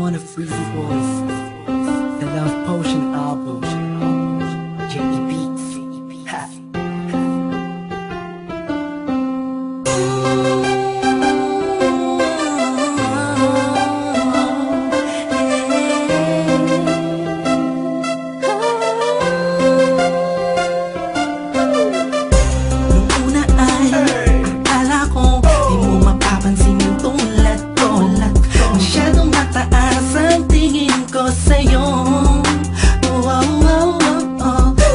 wanna free voice. The Love Potion album. J.E. Beats. Ha. Nung una ay akala ko di mo mapapansin yung tulad ko. Masyadong mataas ang tingin ko sa'yo.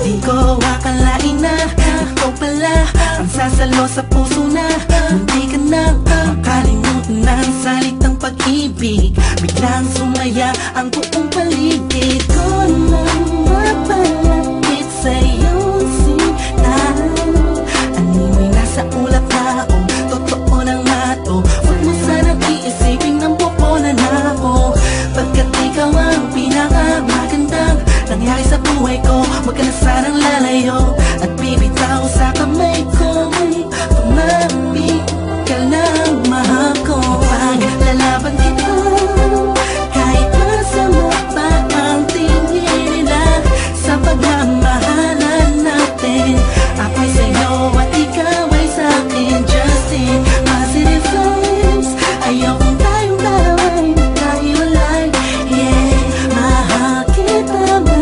Di ko akalain na ikaw pala ang sasalo sa puso na munti ka nang makalimutan ng salitang pag-ibig. Biglang sumaya ang buong paligid ko nang mapalapit sa'yo, sinta. Animoy nasa ulap na ako, totoo nang mato. Huwag mo sanang iisipin ng pupunan ako, pagkat ikaw ang pinakamagandang nangyari sa buhay ko. Huwag ka na sanang lalayo at bibitaw sa kamay ko. Tumapit ka lang, mahal ko. Paglalaban kita kahit masama pa ang tingin nila sa pagmamahalan natin. Ako'y sa'yo at ikaw ay sa'kin. Just in positive vibes, ayaw kong tayong dalawa'y magkahiwalay. Yeah, mahal kita ba?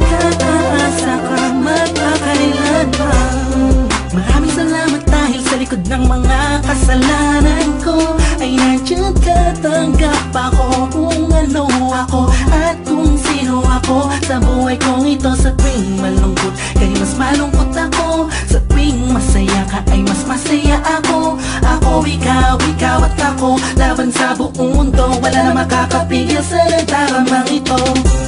Kaasa ka magkakailan pa. Maraming salamat dahil sa likod ng mga kasalanan ko ay nandiyan ka, tanggap ako kung ano ako at kung sino ako sa buhay kong ito. Sa tuwing malungkot kay mas malungkot ako, sa tuwing masaya ka ay mas masaya ako. Ako, ikaw at ako, laban sa buong mundo. Wala na makakapigil sa nagtaramang ito.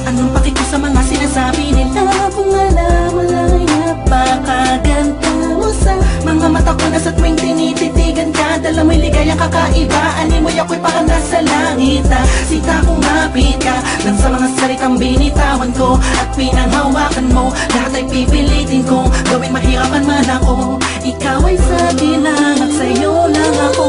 Anong paki ko sa mga sinasabi nila kung alam mo lang napakaganda mo sa mga mata ko na sa tuwing tinititigan ka. Dala mo'y ligaya kakaiba, animoy ako'y parang nasa langit na sita kumapit ka lang sa mga salitang binitawan ko at pinanghawakan mo. Lahat ay pipilitin kong gawing mahirapan man ako. Ikaw ay sa akin lang at sa'yo lang ako.